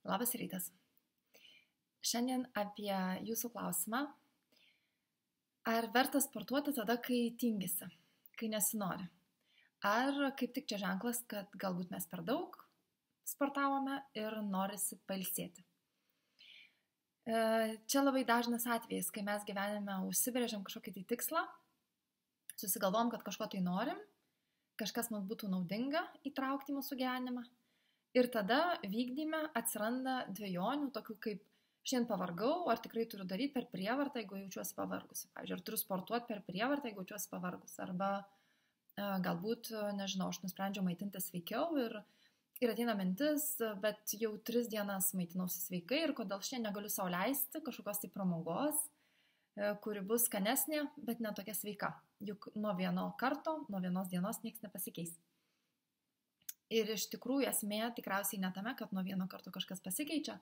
Labas rytas. Šiandien apie jūsų klausimą. Ar verta sportuoti tada, kai tingisi, kai nesinori? Ar kaip tik čia ženklas, kad galbūt mes per daug sportavome ir norisi pailsėti? Čia labai dažnas atvejis, kai mes gyvenime užsibrėžiam kažkokį tai tikslą, susigalvom, kad kažko tai norim, kažkas mums būtų naudinga įtraukti į mūsų gyvenimą. Ir tada vykdyme atsiranda dvejonių, tokių kaip šiandien pavargau, ar tikrai turiu daryti per prievartą, jeigu jaučiuosi pavargusi. Pavyzdžiui, ar turiu sportuoti per prievartą, jeigu jaučiuosi pavargus. Arba galbūt, nežinau, aš nusprendžiau maitinti sveikiau ir ateina mintis, bet jau 3 dienas maitinausi sveikai ir kodėl šiandien negaliu sau leisti kažkokios tai pramogos, kuri bus skanesnė, bet ne tokia sveika. Juk nuo vieno karto, nuo vienos dienos nieks nepasikeis. Ir iš tikrųjų esmė tikriausiai ne tame, kad nuo vieno karto kažkas pasikeičia,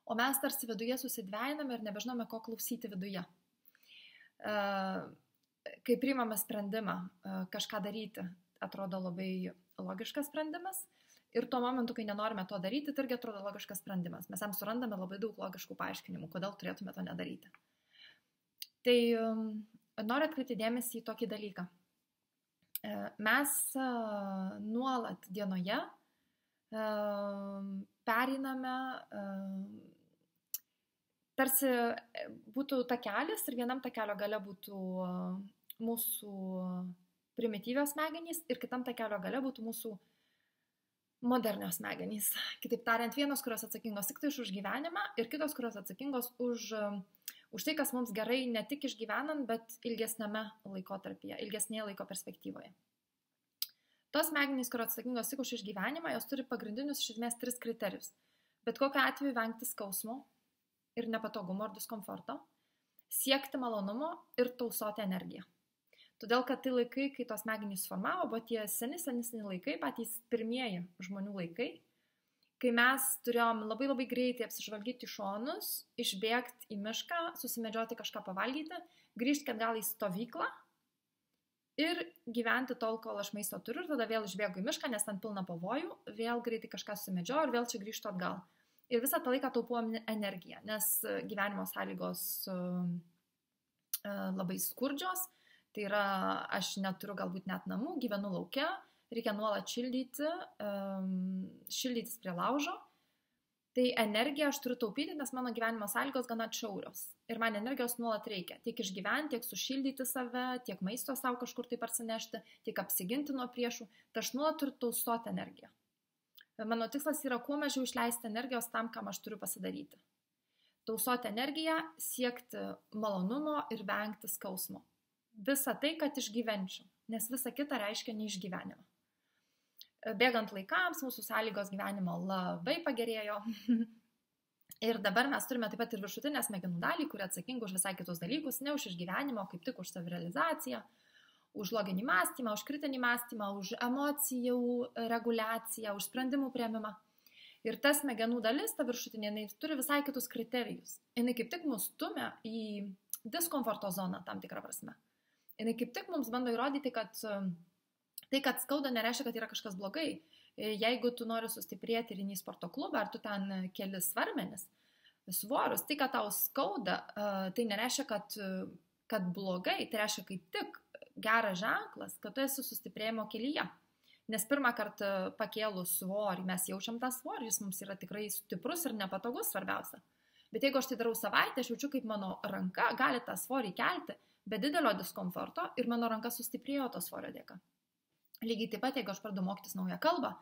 o mes tarsi viduje susidvejiname ir nebežinome, ko klausyti viduje. Kai priimame sprendimą kažką daryti, atrodo labai logiškas sprendimas. Ir tuo momentu, kai nenorime to daryti, tai irgi atrodo logiškas sprendimas. Mes jam surandame labai daug logiškų paaiškinimų, kodėl turėtume to nedaryti. Tai noriu atkreipti dėmesį į tokį dalyką. Mes nuolat dienoje pereiname, tarsi būtų takelis ir vienam takelio gale būtų mūsų primityvios smegenys ir kitam takelio gale būtų mūsų modernios smegenys. Kitaip tariant, vienos, kurios atsakingos tik tai už gyvenimą ir kitos, kurios atsakingos už tai, kas mums gerai ne tik išgyvenant, bet ilgesnėme laikotarpyje, ilgesnėje laiko perspektyvoje. Tos smegenys, kurios atsakingos tik už išgyvenimą, jos turi pagrindinius iš esmės 3 kriterijus. Bet kokiu atveju vengti skausmo ir nepatogumo ar diskomforto, siekti malonumo ir tausoti energiją. Todėl, kad tai laikai, kai tos smegenys formavo, buvo tie seni laikai, patys pirmieji žmonių laikai, kai mes turėjom labai greitai apsižvalgyti šonus, išbėgti į mišką, susimedžioti kažką pavalgyti, grįžti atgal į stovyklą ir gyventi tol, kol aš maisto turiu, ir tada vėl išbėgu į mišką, nes ten pilna pavojų, vėl greitai kažką susimedžioju ir vėl čia grįžtu atgal. Ir visą tą laiką taupuojam energiją, nes gyvenimo sąlygos labai skurdžios, tai yra aš neturiu galbūt net namų, gyvenu lauke, reikia nuolat šildytis prie laužo, tai energiją aš turiu taupyti, nes mano gyvenimo sąlygos gana atšiaurios. Ir man energijos nuolat reikia, tiek išgyventi, tiek sušildyti save, tiek maisto savo kažkur tai parsinešti, tiek apsiginti nuo priešų, tai aš nuolat turiu tausoti energiją. Mano tikslas yra kuo mažiau išleisti energijos tam, kam aš turiu pasidaryti. Tausoti energiją, siekti malonumo ir vengti skausmo. Visa tai, kad išgyvenčiau, nes visa kita reiškia neišgyvenimą. Bėgant laikams, mūsų sąlygos gyvenimo labai pagerėjo. Ir dabar mes turime taip pat ir viršutinę smegenų dalį, kuri atsakinga už visai kitus dalykus, ne už išgyvenimo, kaip tik už savirealizaciją, už loginį mąstymą, už kritinį mąstymą, už emocijų reguliaciją, už sprendimų priėmimą. Ir ta smegenų dalis, ta viršutinė, jinai turi visai kitus kriterijus. Jinai kaip tik mus stumia į diskomforto zoną tam tikrą prasme. Jinai kaip tik mums bando įrodyti, kad tai, kad skauda, nereiškia, kad yra kažkas blogai. Jeigu tu nori sustiprėti ir į sporto klubą, ar tu ten keli svarmenis, svorius, tai, kad tau skauda, tai nereiškia, kad blogai, tai reiškia kaip tik geras ženklas, kad tu esi sustiprėjimo kelyje. Nes pirmą kartą pakėlus svorį, mes jaučiam tą svorį, jis mums yra tikrai stiprus ir nepatogus svarbiausia. Bet jeigu aš tai darau savaitę, aš jaučiu, kaip mano ranka gali tą svorį kelti, be didelio diskomforto ir mano ranka sustiprėjo to svorio dėka. Lygiai taip pat, jeigu aš pradedu mokytis naują kalbą,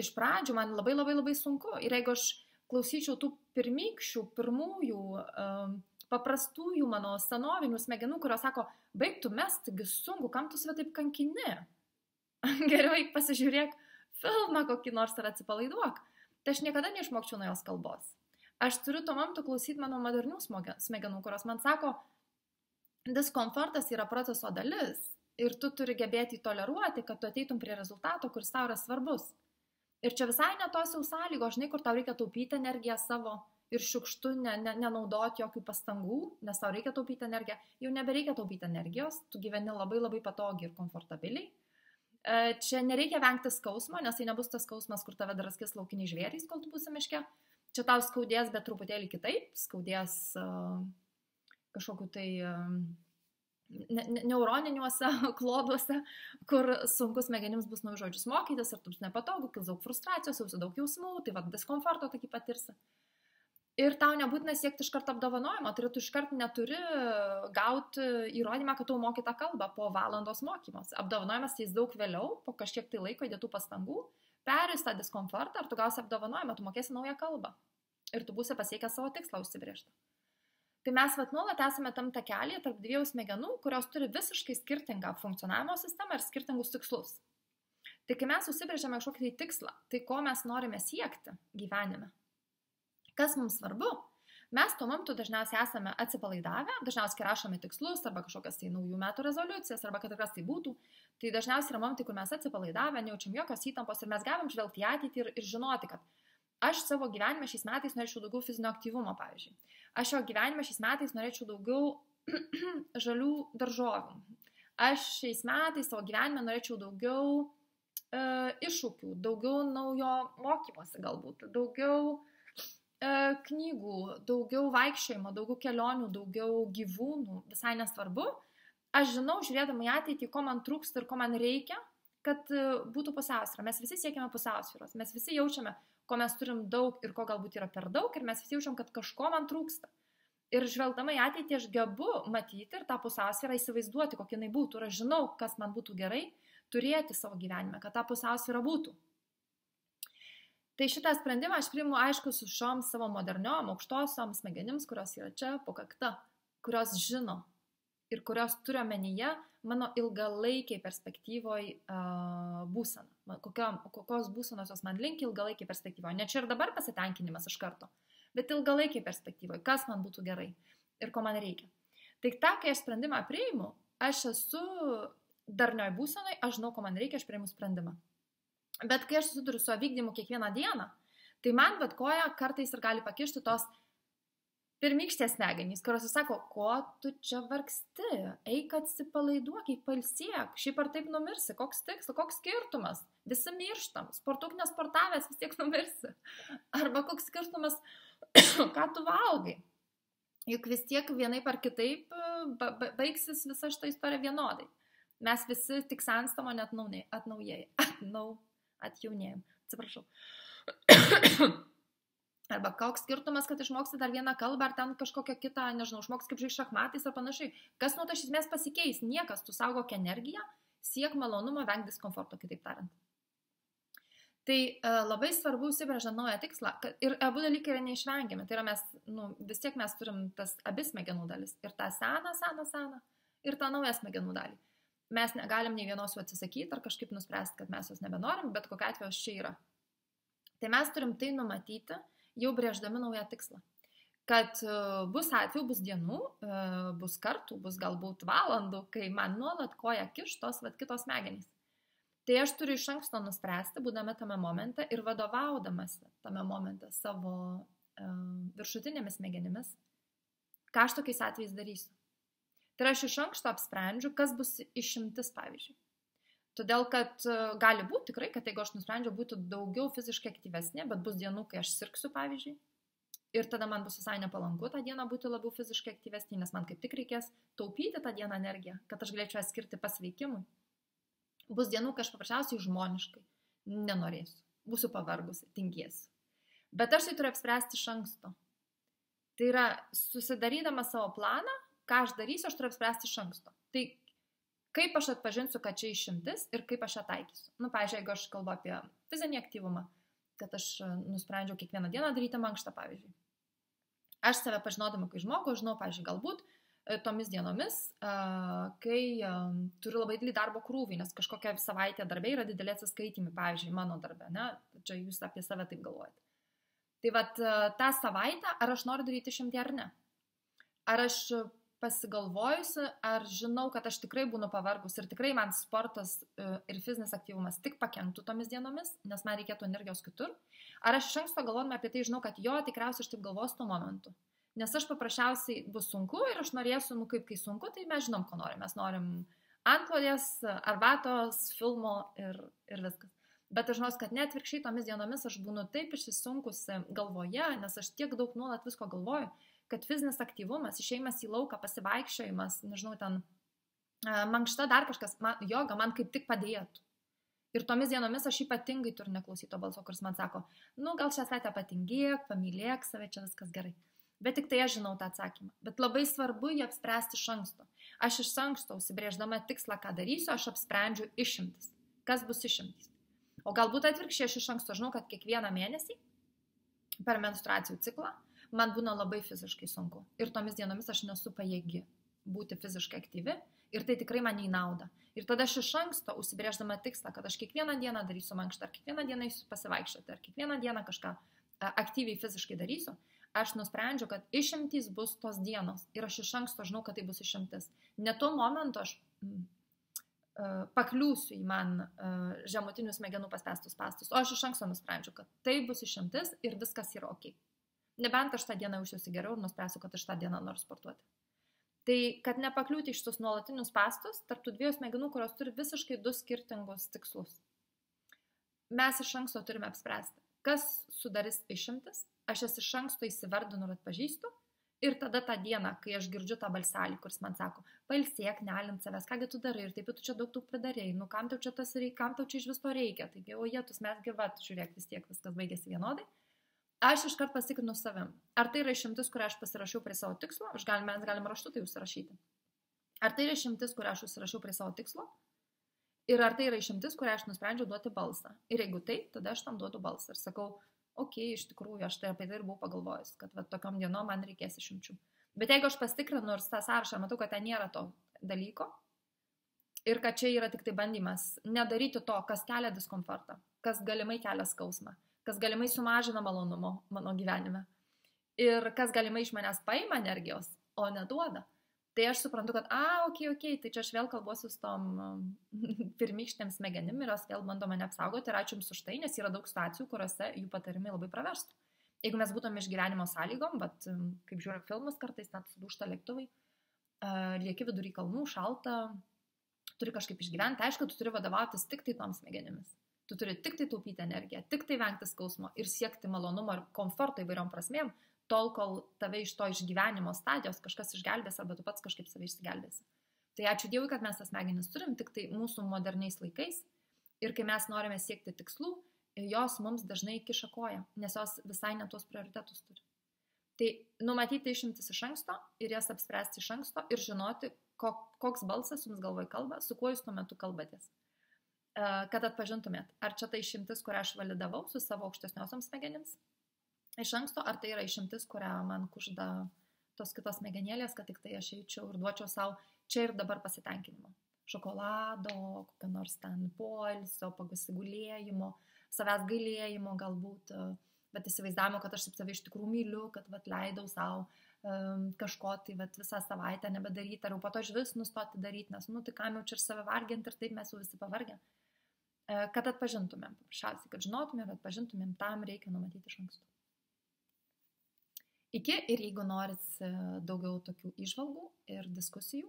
iš pradžių man labai sunku. Ir jeigu aš klausyčiau tų pirmųjų, paprastųjų mano senovinių smegenų, kurios sako, baig tu mest, taigi sunku, kam tu save taip kankini? Geriau pasižiūrėk filmą kokį nors ir atsipalaiduok. Tai aš niekada neišmokčiau naujos kalbos. Aš turiu tuo momentu klausyti mano modernių smegenų, kurios man sako, diskomfortas yra proceso dalis. Ir tu turi gebėti toleruoti, kad tu ateitum prie rezultato, kuris tau yra svarbus. Ir čia visai ne tos jau sąlygos, žinai, kur tau reikia taupyti energiją savo ir šiukštu nenaudoti jokių pastangų, nes tau reikia taupyti energiją. Jau nebereikia taupyti energijos, tu gyveni labai patogiai ir komfortabiliai. Čia nereikia vengti skausmo, nes tai nebus tas skausmas, kur tave draskis laukiniai žvėrys, kol tu būsi miške. čia tau skaudės, bet truputėlį kitaip, skaudės kažkokiu tai neuroniniuose kloduose, kur sunku smegenims bus naujus žodžius mokytis ir tu bus nepatogu, kils daug frustracijos, jausi daug jausmų, tai diskomforto tokį patirsi. Ir tau nebūtina siekti iš karto apdovanojimo, tai tu iš karto neturi gauti įrodymą, kad tu moki tą kalbą po valandos mokymos. Apdovanojimas jis daug vėliau, po kažkiek tai laiko įdėtų pastangų, perės tą diskomfortą ir tu gausi apdovanojimą, tu mokėsi naują kalbą. Ir tu būsi pasiekęs savo tikslą užsibrėžtą. Tai mes nuolat esame tam takelėje tarp dviejų smegenų, kurios turi visiškai skirtingą funkcionavimo sistemą ir skirtingus tikslus. Tai kai mes užsibrėžiame kažkokį tai tikslą, tai ko mes norime siekti gyvenime? Kas mums svarbu? Mes tuo momentu dažniausiai esame atsipalaidavę, dažniausiai rašome tikslus arba kažkokias tai naujų metų rezoliucijas arba kad kas tai būtų. Tai dažniausiai yra momentai, kur mes atsipalaidavę, nejaučiam jokios įtampos ir mes galim žvelgti į ateitį ir žinoti, kad aš savo gyvenime šiais metais norėčiau daugiau fizinio aktyvumo, pavyzdžiui. Aš savo gyvenime šiais metais norėčiau daugiau žalių daržovių. Aš šiais metais savo gyvenime norėčiau daugiau iššūkių, daugiau naujo mokymosi galbūt, daugiau knygų, daugiau vaikščiojimo, daugiau kelionių, daugiau gyvūnų, visai nesvarbu. Aš žinau, žiūrėdama į ateitį, ko man trūksta ir ko man reikia, kad būtų pusiausvyra. Mes visi siekime pusiausvyros, mes visi jaučiame, ko mes turim daug ir ko galbūt yra per daug ir mes visi jaučiam, kad kažko man trūksta. Ir žvelgdama į ateitį aš gebu matyti ir tą pusiausvyrą įsivaizduoti, kokia jinai būtų. Ir aš žinau, kas man būtų gerai turėti savo gyvenime, kad ta pusiausvyra būtų. Tai šitą sprendimą aš priimu aišku su šiom savo moderniom, aukštosiom smegenims, kurios yra čia po kakta, kurios žino ir kurios turi omenyje mano ilgalaikiai perspektyvoj būseną. Kokios būsenos jos man linki ilgalaikiai perspektyvoj. Ne čia ir dabar pasitenkinimas iš karto, bet ilgalaikiai perspektyvoj, kas man būtų gerai ir ko man reikia. Tai kai aš sprendimą priimu, aš esu darnioj būsenoj, aš žinau, ko man reikia, aš priimu sprendimą. Bet kai aš susiduriu su vykdymu kiekvieną dieną, tai man koja kartais ir gali pakišti tos pirmykštės smegenys, kurios sako, ko tu čia vargsti, eik atsipalaiduok, eik pailsėk, šiaip ar taip numirsi, koks tikslas, koks skirtumas, visi mirštam, sportuok nesportavęs vis tiek numirsi, arba koks skirtumas, ką tu valgai, juk vis tiek vienaip ar kitaip baigsis visa šita istorija vienodai. Mes visi tik senstamo net atjaunėjim. Atsiprašau. Arba koks skirtumas, kad išmoksi dar vieną kalbą, ar ten kažkokią kitą, nežinau, išmoks kaip žaisti šachmatais ar panašiai. Kas nuo to iš esmės pasikeis? Niekas, tu saugok energiją, siek malonumo, venk diskomforto, kitaip tariant. Tai labai svarbu užsibrėžiant naują tikslą. Ir abu dalykai yra neišvengiami. Tai yra vis tiek mes turim tas abi smegenų dalis. Ir tą seną, ir tą naują smegenų dalį. Mes negalim nei vienos jų atsisakyti ar kažkaip nuspręsti, kad mes jos nebenorim, bet kokia atveju čia yra. Tai mes turim tai numatyti, jau brėždami naują tikslą. Kad bus atvejų, bus dienų, bus kartų, bus galbūt valandų, kai man nuolat koja kištos kitos smegenys. Tai aš turiu iš anksto nuspręsti, būdama tame momente ir vadovaudamasi tame momente savo viršutinėmis smegenimis, ką aš tokiais atvejais darysiu. Tai aš iš anksto apsprendžiu, kas bus išimtis, pavyzdžiui. Todėl, kad gali būti tikrai, kad jeigu aš nusprendžiu būti daugiau fiziškai aktyvesnė, bet bus dienų, kai aš sirgsiu, pavyzdžiui, ir tada man bus visai nepalanku tą dieną būti labiau fiziškai aktyvesnė, nes man kaip tik reikės taupyti tą dieną energiją, kad aš galėčiau skirti pasveikimui. Bus dienų, kai aš paprasčiausiai žmoniškai nenorėsiu, būsiu pavargusi, tingėsiu. Bet aš tai turiu apspręsti iš anksto. Tai yra, susidarydama savo planą, ką aš darysiu, aš turiu apspręsti iš anksto. Tai kaip aš atpažinsiu, kad čia išimtis ir kaip aš ją taikysiu. Pavyzdžiui, jeigu aš kalbu apie fizinį aktyvumą, kad aš nusprendžiau kiekvieną dieną daryti mankštą, pavyzdžiui. Aš save pažinodama, kai žmogų, žinau, pavyzdžiui, galbūt tomis dienomis, kai turiu labai didelį darbo krūvį, nes kažkokia savaitė darbė yra didelė atsiskaitymai, pavyzdžiui, mano darbe, ne? Čia jūs apie save taip galvojate. Tai tą savaitę, ar aš noriu daryti išimtį ar ne? Ar aš pasigalvojusi, ar žinau, kad aš tikrai būnu pavargus ir tikrai man sportas ir fizinis aktyvumas tik pakenktų tomis dienomis, nes man reikėtų energijos kitur. Ar aš iš anksto galvodama apie tai žinau, kad tikriausiai aš taip galvosiu tuo momentu. Nes aš paprasčiausiai bus sunku ir aš norėsiu, kai sunku, tai mes žinom, ko norim. Mes norim antklodės, arbatos, filmo ir viskas. Bet aš žinau, kad net virkščiai tomis dienomis aš būnu taip išsisunkusi galvoje, nes aš tiek daug nuolat visko galvoju, kad fizinis aktyvumas, išėjimas į lauką, pasivaikščiojimas, nežinau, ten mankšta, dar kažkas, joga man kaip tik padėtų. Ir tomis dienomis aš ypatingai turiu neklausyti to balso, kuris man sako, nu gal šią savaitę patingėk, pamylėk save, čia viskas gerai. Bet tik tai aš žinau tą atsakymą. Bet labai svarbu jį apspręsti iš anksto. Aš iš anksto, užsibrėždama tikslą, ką darysiu, aš apsprendžiu išimtis. Kas bus išimtis? O galbūt atvirkščiai aš iš anksto žinau, kad kiekvieną mėnesį per menstruacijų ciklą man būna labai fiziškai sunku. Ir tomis dienomis aš nesu pajėgi būti fiziškai aktyvi ir tai tikrai man į naudą. Ir tada aš iš anksto užsibrėždama tikslą, kad aš kiekvieną dieną darysiu mankštą, ar kiekvieną dieną eisiu pasivaikščioti, ar kiekvieną dieną kažką aktyviai fiziškai darysiu, aš nusprendžiu, kad išimtys bus tos dienos. Ir aš iš anksto žinau, kad tai bus išimtis. Ne tuo momentu aš pakliūsiu į man žemutinių smegenų paspęstus spąstus, o aš iš anksto nusprendžiu, kad tai bus išimtis ir viskas yra ok. Nebent aš tą dieną jausiuosi geriau ir nuspręsiu, kad aš tą dieną noriu sportuoti. Tai, kad nepakliūti iš tus nuolatinius spąstus, tarp tų dviejų smegenų, kurios turi visiškai du skirtingus tikslus. Mes iš anksto turime apspręsti, kas sudarys išimtis, aš jas iš anksto įsivardinu ir atpažįstu. Ir tada tą dieną, kai aš girdžiu tą balselį, kuris man sako, pailsėk, nelint savęs, kągi tu darai, ir taip tu čia daug pridarėjai, nu kam tau čia tas reikia, kam tau čia iš vis to reikia, taigi, o jėtus mes gyvat, žiūrėk, vis tiek viskas baigėsi vienodai. Aš iškart pasikrinu savim. Ar tai yra išimtis, kurią aš pasirašiau prie savo tikslo, mes galim raštu tai užsirašyti. Ar tai yra išimtis, kurią aš užsirašiau prie savo tikslo, ir ar tai yra išimtis, kurią aš nusprendžiau duoti balsą. Ir jeigu taip, tada aš tam duodu balsą ir sakau, ok, iš tikrųjų, aš tai apie tai ir buvau pagalvojus, kad va, tokiom dienom man reikės išimčių. Bet jeigu aš pastikrinu ir tą sąrašą, matau, kad ten nėra to dalyko ir kad čia yra tik tai bandymas nedaryti to, kas kelia diskomfortą, kas galimai kelia skausmą, kas galimai sumažina malonumo mano gyvenime ir kas galimai iš manęs paima energijos, o neduoda. Tai aš suprantu, kad, ok, tai čia aš vėl kalbuosiu su tom pirmykštėm smegenim ir jos vėl bando mane apsaugoti ir ačiū jums už tai, nes yra daug situacijų, kuriuose jų patarimai labai praverstų. Jeigu mes būtume iš gyvenimo sąlygom, bet kaip žiūrim filmus kartais, net sudūžta lėktuvai, lieki vidury kalnų, šalta, turi kažkaip išgyventi, aišku, tu turi vadovautis tik tai toms smegenimis. Tu turi tik tai taupyti energiją, tik tai vengti skausmo ir siekti malonumo ir komforto įvairiom prasmėm, tol, kol tave iš to išgyvenimo stadijos kažkas išgelbės arba tu pats kažkaip save išsigelbėsi. Tai ačiū Dievui, kad mes tas smegenis turim tik tai mūsų moderniais laikais ir kai mes norime siekti tikslų, jos mums dažnai kiša koją, nes jos visai ne tuos prioritetus turi. Tai numatyti išimtis iš anksto ir jas apspręsti iš anksto ir žinoti, koks balsas jums galvoj kalba, su kuo jūs tuo metu kalbatės. Kad atpažintumėt, ar čia tai išimtis, kurią aš validavau su savo aukštesniosioms smegenims iš anksto, ar tai yra išimtis, kurią man kužda tos kitos smegenėlės, kad tik tai aš eičiau ir duočiau savo čia ir dabar pasitenkinimo. Šokolado, kokio nors ten poilsio, pasigulėjimo, savęs gailėjimo galbūt, bet įsivaizdavimo, kad aš save iš tikrųjų myliu, kad leidau savo kažko tai visą savaitę nebedaryti, ar jau po to aš vis nustoti daryti, nes tai kam jau čia ir save varginti ir taip mes jau visi pavargę. Kad atpažintumėm, paprasčiausiai, kad žinotumėm ir atpažintumėm, tam reikia numatyti iš anksto. Iki ir jeigu norit daugiau tokių įžvalgų ir diskusijų,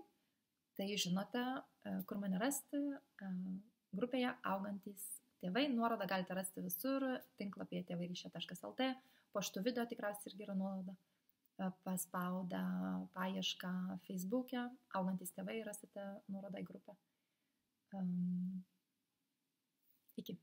tai žinote, kur mane rasti, grupėje Augantys tėvai, nuorodą galite rasti visur, tinklapyje tėvairyšio.lt, po šitų video tikriausiai irgi yra nuoroda, paspaudę paiešką Facebook'e, Augantys tėvai rasite nuorodą į grupę. Iki.